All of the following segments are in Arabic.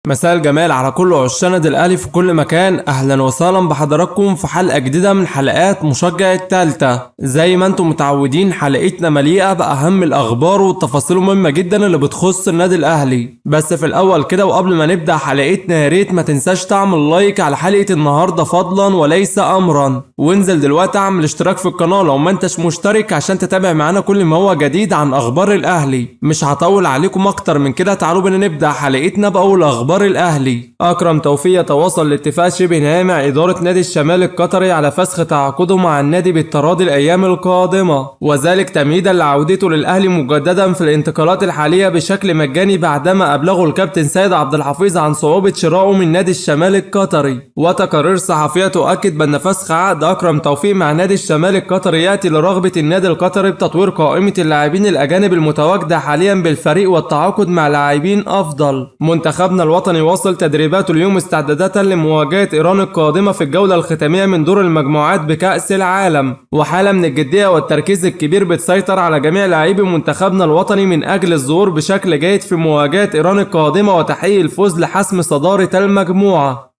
مساء الجمال على كل عشاق النادي الاهلي في كل مكان. اهلا وسهلا بحضراتكم في حلقه جديده من حلقات مشجع التالتة. زي ما انتم متعودين حلقتنا مليئه باهم الاخبار والتفاصيل المهمه جدا اللي بتخص النادي الاهلي. بس في الاول كده وقبل ما نبدا حلقتنا يا ريت ما تنساش تعمل لايك على حلقه النهارده فضلا وليس امرا، وانزل دلوقتي اعمل اشتراك في القناه لو ما انتش مشترك عشان تتابع معانا كل ما هو جديد عن اخبار الاهلي. مش هطول عليكم اكتر من كده، تعالوا بينا نبدا حلقتنا باول اخبار الاهلي. اكرم توفيق يتواصل لاتفاق شبه نهائي مع اداره نادي الشمال القطري على فسخ تعاقده مع النادي بالتراضي الايام القادمه، وذلك تمهيدا لعودته للاهلي مجددا في الانتقالات الحاليه بشكل مجاني بعدما ابلغه الكابتن سيد عبد الحفيظ عن صعوبه شرائه من نادي الشمال القطري. وتقارير صحفيه تؤكد بان فسخ عقد اكرم توفيق مع نادي الشمال القطري ياتي لرغبه النادي القطري بتطوير قائمه اللاعبين الاجانب المتواجده حاليا بالفريق والتعاقد مع لاعبين افضل. منتخبنا الوطني واصل تدريباته اليوم استعدادا لمواجهة إيران القادمة في الجولة الختامية من دور المجموعات بكأس العالم، وحالة من الجدية والتركيز الكبير بتسيطر على جميع لاعبي منتخبنا الوطني من أجل الظهور بشكل جيد في مواجهة إيران القادمة وتحقيق الفوز لحسم صدارة المجموعة.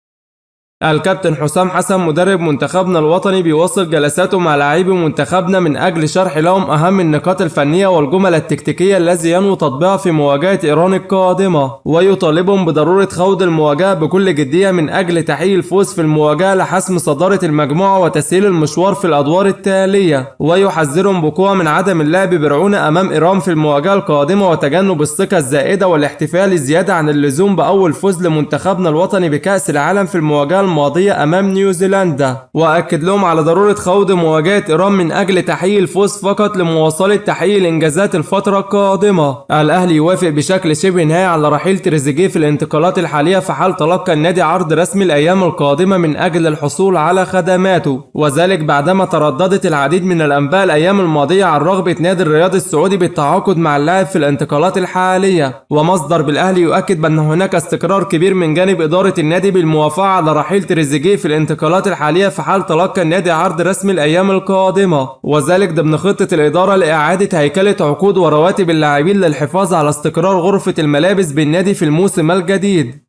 الكابتن حسام حسن مدرب منتخبنا الوطني بيواصل جلساته مع لاعبي منتخبنا من أجل شرح لهم أهم النقاط الفنية والجمل التكتيكية الذي ينوي تطبيقها في مواجهة إيران القادمة، ويطالبهم بضرورة خوض المواجهة بكل جدية من أجل تحقيق الفوز في المواجهة لحسم صدارة المجموعة وتسهيل المشوار في الأدوار التالية، ويحذرهم بقوة من عدم اللعب برعونة أمام إيران في المواجهة القادمة وتجنب الثقة الزائدة والاحتفال زيادة عن اللزوم بأول فوز لمنتخبنا الوطني بكأس العالم في المواجهة الماضية أمام نيوزيلندا. وأكد لهم على ضرورة خوض مواجهة إيران من أجل تحقيق الفوز فقط لمواصلة تحقيق الإنجازات الفترة القادمة. الأهلي يوافق بشكل شبه نهائي على رحيل تريزيجيه في الانتقالات الحالية في حال تلقى النادي عرض رسمي الأيام القادمة من أجل الحصول على خدماته، وذلك بعدما ترددت العديد من الأنباء الأيام الماضية عن رغبة نادي الرياض السعودي بالتعاقد مع اللاعب في الانتقالات الحالية. ومصدر بالأهلي يؤكد بأن هناك استقرار كبير من جانب إدارة النادي بالموافقة على رحيل تريزيجيه في الانتقالات الحالية في حال تلقى النادي عرض رسمي الأيام القادمة، وذلك ضمن خطة الإدارة لإعادة هيكلة عقود ورواتب اللاعبين للحفاظ على استقرار غرفة الملابس بالنادي في الموسم الجديد.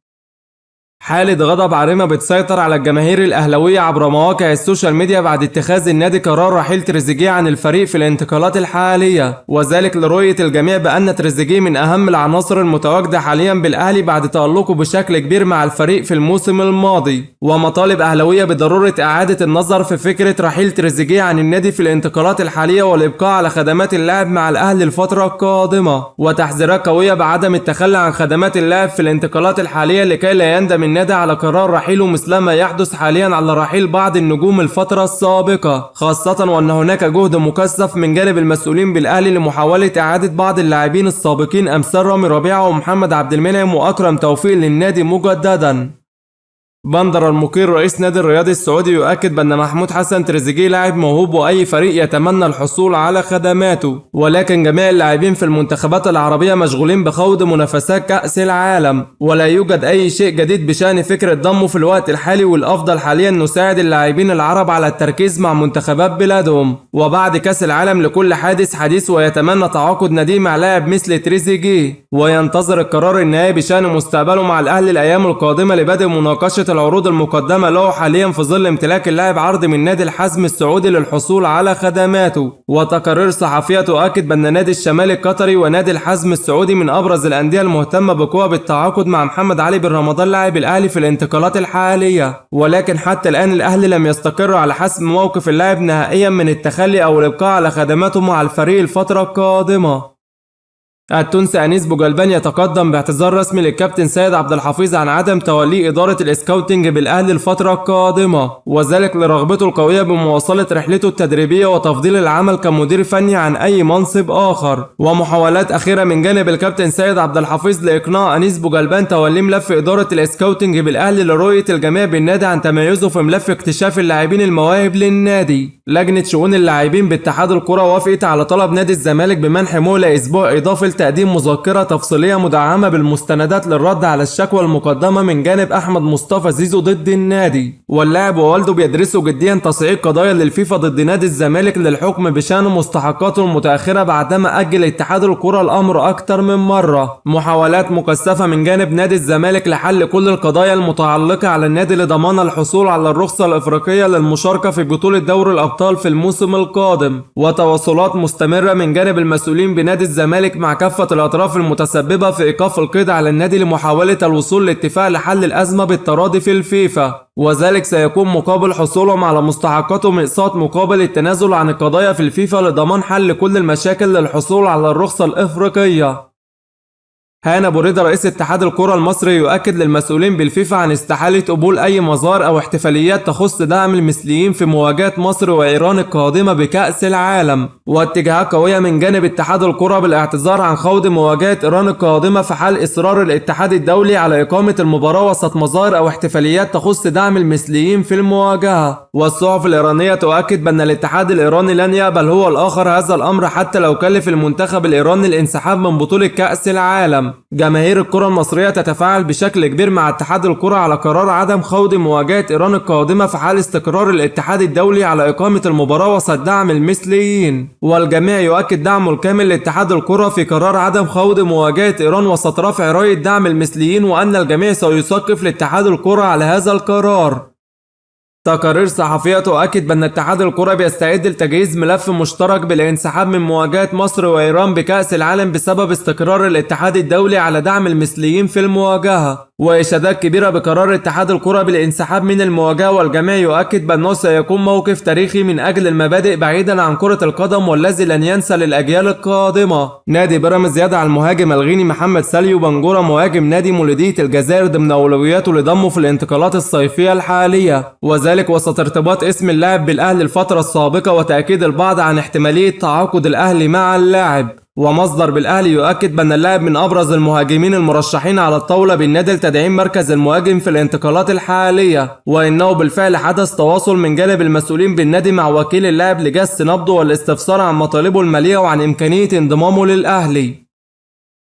حالة غضب عارمة بتسيطر على الجماهير الأهلاوية عبر مواقع السوشيال ميديا بعد اتخاذ النادي قرار رحيل تريزيجيه عن الفريق في الانتقالات الحالية، وذلك لرؤية الجميع بأن تريزيجيه من أهم العناصر المتواجدة حاليا بالأهلي بعد تألقه بشكل كبير مع الفريق في الموسم الماضي. ومطالب أهلاوية بضرورة إعادة النظر في فكرة رحيل تريزيجيه عن النادي في الانتقالات الحالية والإبقاء على خدمات اللاعب مع الأهلي الفترة القادمة، وتحذيرات قوية بعدم التخلي عن خدمات اللاعب في الانتقالات الحالية لكي لا يندم النادي على قرار رحيله مثلما يحدث حاليا على رحيل بعض النجوم الفترة السابقة، خاصة وأن هناك جهد مكثف من جانب المسؤولين بالأهلي لمحاولة إعادة بعض اللاعبين السابقين أمثال رامي ربيعة ومحمد عبد المنعم وأكرم توفيق للنادي مجددا. بندر المقير رئيس نادي الرياض السعودي يؤكد بأن محمود حسن تريزيجيه لاعب موهوب وأي فريق يتمنى الحصول على خدماته، ولكن جميع اللاعبين في المنتخبات العربية مشغولين بخوض منافسات كأس العالم، ولا يوجد أي شيء جديد بشأن فكرة ضمه في الوقت الحالي، والأفضل حاليا نساعد اللاعبين العرب على التركيز مع منتخبات بلادهم. وبعد كأس العالم لكل حادث حديث، ويتمنى تعاقد نادي مع لاعب مثل تريزيجيه، وينتظر القرار النهائي بشأن مستقبله مع الأهلي الأيام القادمة لبدء مناقشة العروض المقدمة له حاليا في ظل امتلاك اللاعب عرض من نادي الحزم السعودي للحصول على خدماته. وتقارير صحفية تؤكد بأن نادي الشمال القطري ونادي الحزم السعودي من أبرز الأندية المهتمة بقوة بالتعاقد مع محمد علي بن رمضان لاعب الأهلي في الانتقالات الحالية، ولكن حتى الآن الأهلي لم يستقر على حسم موقف اللاعب نهائيا من التخلي أو الإبقاء على خدماته مع الفريق الفترة القادمة. التونسي أنيس بوجلبان يتقدم باعتذار رسمي للكابتن سيد عبد الحفيظ عن عدم توليه إدارة الإسكاوتينج بالأهلي الفترة القادمة، وذلك لرغبته القوية بمواصلة رحلته التدريبية وتفضيل العمل كمدير فني عن أي منصب آخر. ومحاولات أخيرة من جانب الكابتن سيد عبد الحفيظ لإقناع أنيس بوجلبان توليه ملف إدارة الإسكاوتينج بالأهلي لرؤية الجميع بالنادي عن تميزه في ملف اكتشاف اللاعبين المواهب للنادي. لجنة شؤون اللاعبين باتحاد الكرة وافقت على طلب نادي الزمالك بمنح مهلة أسبوع إضافي خلال تقديم مذكرة تفصيلية مدعمة بالمستندات للرد على الشكوى المقدمة من جانب أحمد مصطفى زيزو ضد النادي. واللاعب ووالده بيدرسوا جديا تصعيد قضايا للفيفا ضد نادي الزمالك للحكم بشأن مستحقاته المتأخرة بعدما أجل اتحاد الكرة الأمر أكتر من مرة. محاولات مكثفة من جانب نادي الزمالك لحل كل القضايا المتعلقة على النادي لضمان الحصول على الرخصة الإفريقية للمشاركة في بطولة دوري الأبطال في الموسم القادم، وتواصلات مستمرة من جانب المسؤولين بنادي الزمالك مع كافة الأطراف المتسببة في إيقاف القيد على النادي لمحاولة الوصول لاتفاق لحل الأزمة بالتراضي في الفيفا، وذلك سيكون مقابل حصولهم على مستحقاتهم اقساط مقابل التنازل عن القضايا في الفيفا لضمان حل كل المشاكل للحصول على الرخصة الإفريقية. هاني أبو رضا رئيس اتحاد الكرة المصري يؤكد للمسؤولين بالفيفا عن استحالة قبول أي مظاهر أو احتفاليات تخص دعم المثليين في مواجهة مصر وإيران القادمة بكأس العالم، واتجاهات قوية من جانب اتحاد الكرة بالاعتذار عن خوض مواجهة إيران القادمة في حال إصرار الاتحاد الدولي على إقامة المباراة وسط مظاهر أو احتفاليات تخص دعم المثليين في المواجهة. والصحف الإيرانية تؤكد بأن الاتحاد الإيراني لن يقبل هو الآخر هذا الأمر حتى لو كلف المنتخب الإيراني الانسحاب من بطولة كأس العالم. جماهير الكرة المصرية تتفاعل بشكل كبير مع اتحاد الكرة على قرار عدم خوض مواجهة إيران القادمة في حال استقرار الاتحاد الدولي على إقامة المباراة وسط دعم المثليين، والجميع يؤكد دعمه الكامل لاتحاد الكرة في قرار عدم خوض مواجهة إيران وسط رفع راية دعم المثليين، وأن الجميع سيسقف لاتحاد الكرة على هذا القرار. تقارير صحفية تؤكد بأن اتحاد الكرة بيستعد لتجهيز ملف مشترك بالانسحاب من مواجهة مصر وإيران بكأس العالم بسبب استقرار الاتحاد الدولي على دعم المثليين في المواجهة، وإشادات كبيرة بقرار اتحاد الكرة بالانسحاب من المواجهة. والجميع يؤكد بأنه سيكون موقف تاريخي من أجل المبادئ بعيدا عن كرة القدم والذي لن ينسى للأجيال القادمة. نادي بيراميدز يدعى المهاجم الغيني محمد ساليو بنجورة مهاجم نادي مولودية الجزائر ضمن أولوياته لضمه في الانتقالات الصيفية الحالية، وذلك وسط ارتباط اسم اللاعب بالأهلي الفترة السابقة وتأكيد البعض عن احتمالية تعاقد الأهلي مع اللاعب. ومصدر بالأهلي يؤكد بأن اللاعب من أبرز المهاجمين المرشحين على الطاولة بالنادي لتدعيم مركز المهاجم في الانتقالات الحالية، وإنه بالفعل حدث تواصل من جانب المسؤولين بالنادي مع وكيل اللاعب لجس نبضه والاستفسار عن مطالبه المالية وعن إمكانية انضمامه للأهلي.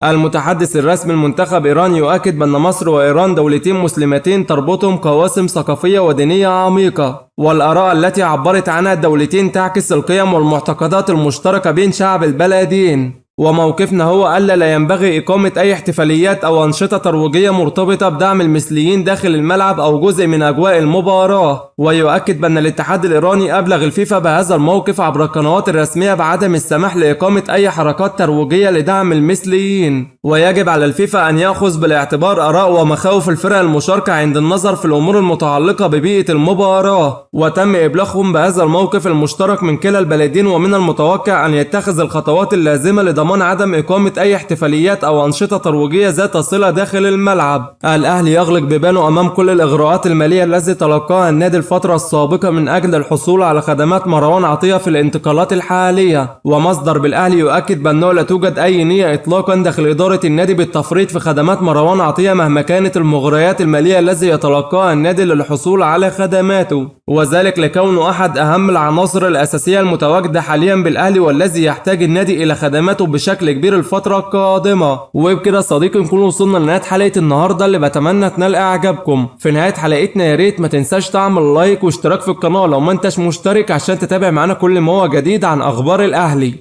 المتحدث الرسمي المنتخب إيران يؤكد بأن مصر وإيران دولتين مسلمتين تربطهم قواسم ثقافية ودينية عميقة، والآراء التي عبرت عنها الدولتين تعكس القيم والمعتقدات المشتركة بين شعب البلدين. وموقفنا هو ألا لا ينبغي إقامة أي احتفاليات أو أنشطة ترويجية مرتبطة بدعم المثليين داخل الملعب أو جزء من أجواء المباراة. ويؤكد بأن الاتحاد الإيراني أبلغ الفيفا بهذا الموقف عبر القنوات الرسمية بعدم السماح لإقامة أي حركات ترويجية لدعم المثليين، ويجب على الفيفا أن يأخذ بالاعتبار آراء ومخاوف الفرق المشاركة عند النظر في الأمور المتعلقة ببيئة المباراة. وتم إبلاغهم بهذا الموقف المشترك من كلا البلدين، ومن المتوقع أن يتخذ الخطوات اللازمة لضمان عدم إقامة أي احتفاليات أو أنشطة ترويجية ذات صلة داخل الملعب. الأهلي يغلق بيبانه أمام كل الإغراءات المالية التي تلقاها النادي الفترة السابقة من أجل الحصول على خدمات مروان عطية في الانتقالات الحالية. ومصدر بالأهلي يؤكد بأنه لا توجد أي نية إطلاقا داخل إدارة النادي بالتفريط في خدمات مروان عطية مهما كانت المغريات المالية التي يتلقاها النادي للحصول على خدماته، وذلك لكونه أحد أهم العناصر الأساسية المتواجدة حاليا بالأهلي والذي يحتاج النادي إلى خدماته بشكل كبير الفترة القادمة. وبكده صديقي نكون وصلنا لنهاية حلقة النهاردة اللي بتمنى تنال إعجابكم. في نهاية حلقتنا يا ريت ما تنساش تعمل لايك واشتراك في القناة لو ما انتش مشترك عشان تتابع معانا كل ما هو جديد عن أخبار الأهلي.